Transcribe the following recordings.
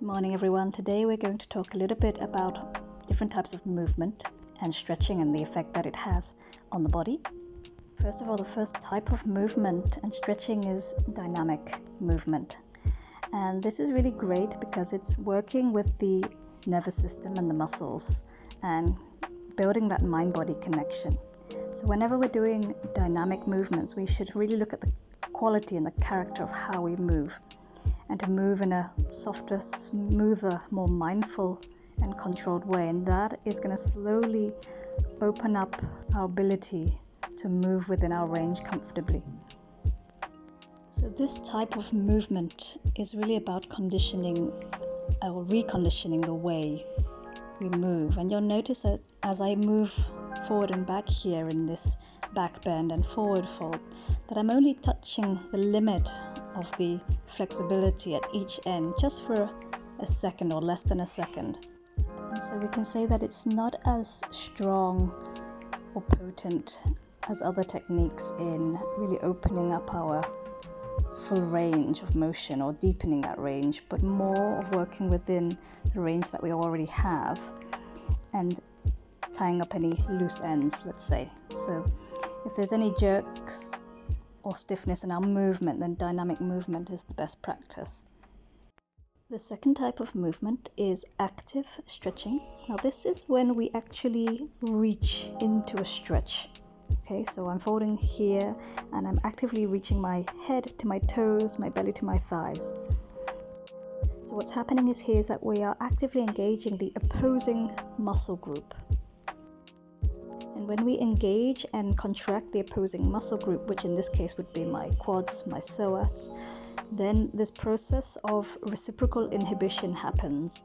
Morning everyone. Today we're going to talk a little bit about different types of movement and stretching and the effect that it has on the body. First of all, the first type of movement and stretching is dynamic movement. And this is really great because it's working with the nervous system and the muscles and building that mind-body connection. So whenever we're doing dynamic movements, we should really look at the quality and the character of how we move, and to move in a softer, smoother, more mindful and controlled way. And that is going to slowly open up our ability to move within our range comfortably. So this type of movement is really about conditioning or reconditioning the way we move. And you'll notice that as I move forward and back here in this back bend and forward fold, that I'm only touching the limit of the flexibility at each end just for a second or less than a second. And so we can say that it's not as strong or potent as other techniques in really opening up our full range of motion or deepening that range, but more of working within the range that we already have and tying up any loose ends, let's say. So if there's any jerks or stiffness in our movement, then dynamic movement is the best practice. The second type of movement is active stretching. Now this is when we actually reach into a stretch. Okay, so I'm folding here and I'm actively reaching my head to my toes, my belly to my thighs. So what's happening is that we are actively engaging the opposing muscle group. And when we engage and contract the opposing muscle group, which in this case would be my quads, my psoas, then this process of reciprocal inhibition happens.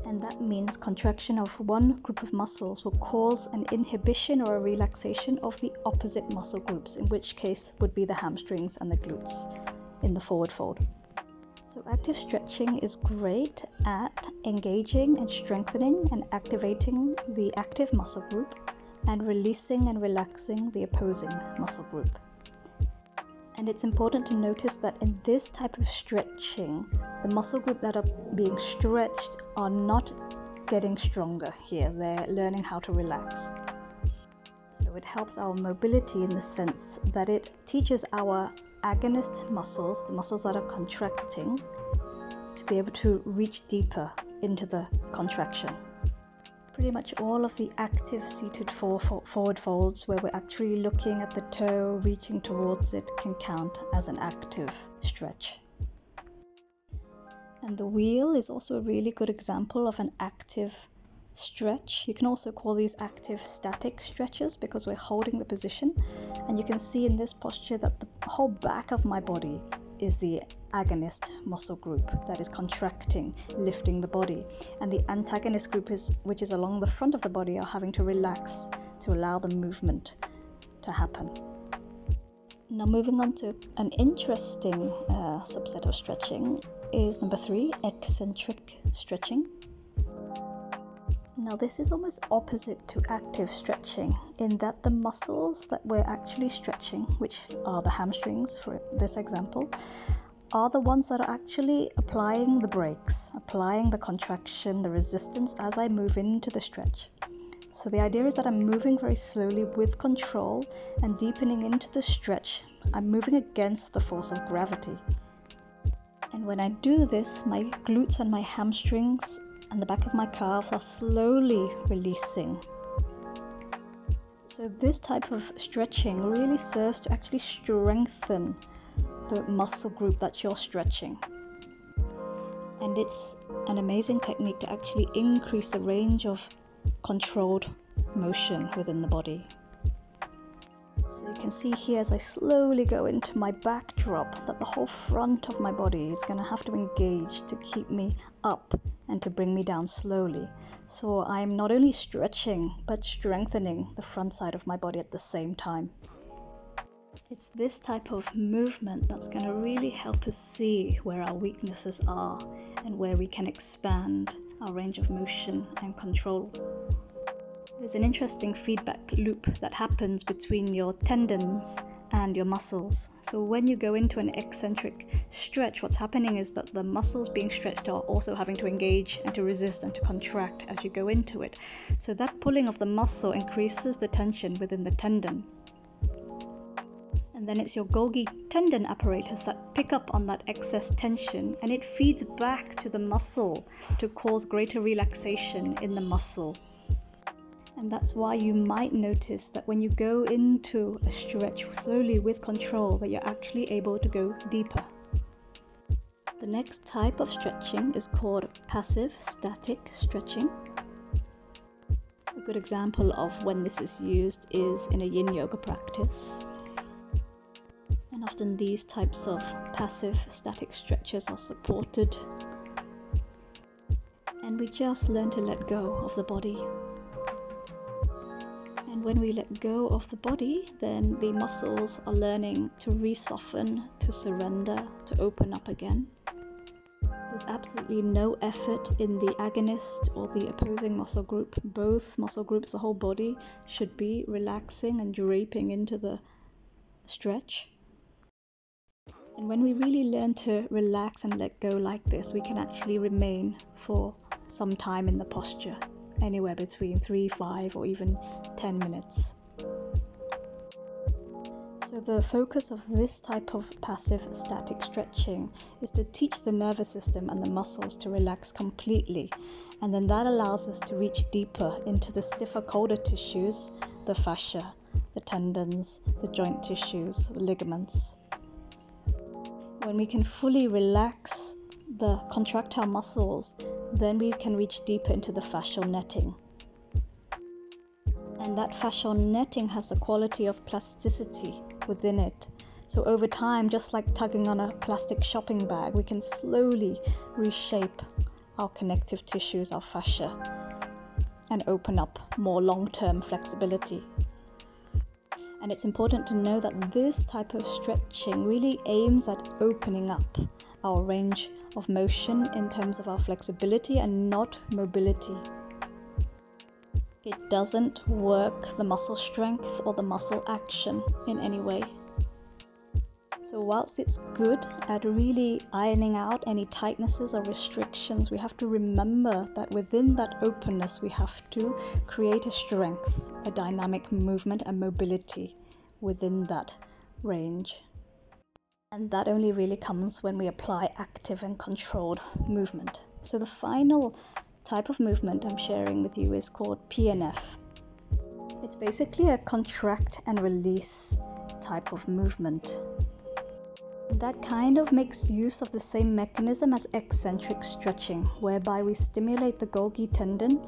And that means contraction of one group of muscles will cause an inhibition or a relaxation of the opposite muscle groups, in which case would be the hamstrings and the glutes in the forward fold. So active stretching is great at engaging and strengthening and activating the active muscle group and releasing and relaxing the opposing muscle group. And it's important to notice that in this type of stretching, the muscle group that are being stretched are not getting stronger here. They're learning how to relax. So it helps our mobility in the sense that it teaches our agonist muscles, the muscles that are contracting, to be able to reach deeper into the contraction. Pretty much all of the active seated forward folds where we're actually looking at the toe, reaching towards it, can count as an active stretch. And the wheel is also a really good example of an active stretch. You can also call these active static stretches because we're holding the position, and you can see in this posture that the whole back of my body is the agonist muscle group that is contracting, lifting the body, and the antagonist group which is along the front of the body are having to relax to allow the movement to happen. Now moving on to an interesting subset of stretching is number 3, eccentric stretching. Now this is almost opposite to active stretching in that the muscles that we're actually stretching, which are the hamstrings for this example, are the ones that are actually applying the brakes, applying the contraction, the resistance as I move into the stretch. So the idea is that I'm moving very slowly with control and deepening into the stretch. I'm moving against the force of gravity. And when I do this, my glutes and my hamstrings and the back of my calves are slowly releasing. So this type of stretching really serves to actually strengthen the muscle group that you're stretching. And it's an amazing technique to actually increase the range of controlled motion within the body. So you can see here as I slowly go into my backdrop that the whole front of my body is going to have to engage to keep me up and to bring me down slowly. So I'm not only stretching but strengthening the front side of my body at the same time. It's this type of movement that's going to really help us see where our weaknesses are and where we can expand our range of motion and control. There's an interesting feedback loop that happens between your tendons and your muscles. So when you go into an eccentric stretch, what's happening is that the muscles being stretched are also having to engage and to resist and to contract as you go into it. So that pulling of the muscle increases the tension within the tendon. And then it's your Golgi tendon apparatus that pick up on that excess tension, and it feeds back to the muscle to cause greater relaxation in the muscle. And that's why you might notice that when you go into a stretch slowly with control, that you're actually able to go deeper. The next type of stretching is called passive static stretching. A good example of when this is used is in a yin yoga practice. And often these types of passive static stretches are supported. And we just learn to let go of the body. And when we let go of the body, then the muscles are learning to re-soften, to surrender, to open up again. There's absolutely no effort in the agonist or the opposing muscle group. Both muscle groups, the whole body, should be relaxing and draping into the stretch. And when we really learn to relax and let go like this, we can actually remain for some time in the posture. Anywhere between 3, 5 or even 10 minutes. So the focus of this type of passive static stretching is to teach the nervous system and the muscles to relax completely, and then that allows us to reach deeper into the stiffer, colder tissues, the fascia, the tendons, the joint tissues, the ligaments. When we can fully relax the contractile muscles, then we can reach deeper into the fascial netting. And that fascial netting has the quality of plasticity within it. So over time, just like tugging on a plastic shopping bag, we can slowly reshape our connective tissues, our fascia, and open up more long-term flexibility. And it's important to know that this type of stretching really aims at opening up our range of motion in terms of our flexibility and not mobility. It doesn't work the muscle strength or the muscle action in any way. So whilst it's good at really ironing out any tightnesses or restrictions, we have to remember that within that openness we have to create a strength, a dynamic movement and mobility within that range. And that only really comes when we apply active and controlled movement. So the final type of movement I'm sharing with you is called PNF. It's basically a contract and release type of movement. That kind of makes use of the same mechanism as eccentric stretching, whereby we stimulate the Golgi tendon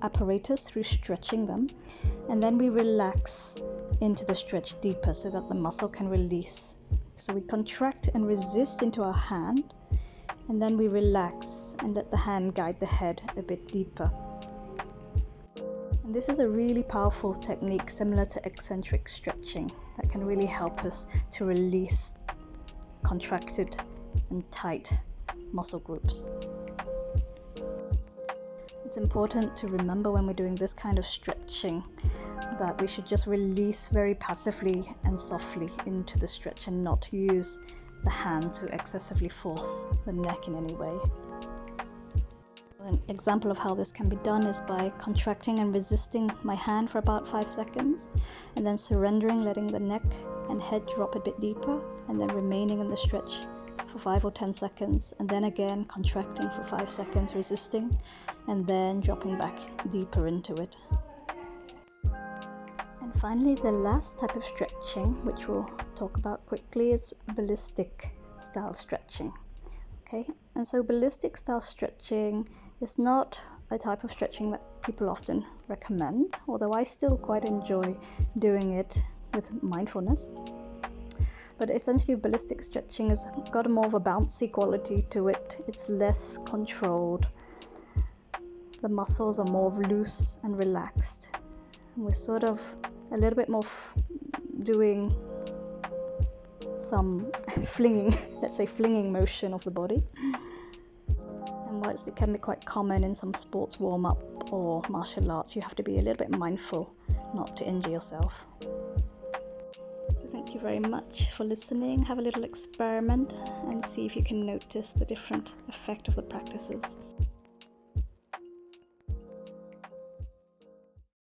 apparatus through stretching them, and then we relax into the stretch deeper so that the muscle can release. So we contract and resist into our hand, and then we relax and let the hand guide the head a bit deeper. And this is a really powerful technique similar to eccentric stretching that can really help us to release contracted and tight muscle groups. It's important to remember when we're doing this kind of stretching that we should just release very passively and softly into the stretch and not use the hand to excessively force the neck in any way. An example of how this can be done is by contracting and resisting my hand for about 5 seconds, and then surrendering, letting the neck and head drop a bit deeper, and then remaining in the stretch for 5 or 10 seconds, and then again contracting for 5 seconds, resisting, and then dropping back deeper into it. And finally, the last type of stretching, which we'll talk about quickly, is ballistic style stretching. Okay, and so ballistic style stretching is not a type of stretching that people often recommend, although I still quite enjoy doing it with mindfulness. But essentially ballistic stretching has got more of a bouncy quality to it. It's less controlled. The muscles are more loose and relaxed. And we're sort of a little bit more doing some flinging, let's say flinging motion of the body. And whilst it can be quite common in some sports warm-up or martial arts, you have to be a little bit mindful not to injure yourself. So thank you very much for listening. Have a little experiment and see if you can notice the different effect of the practices.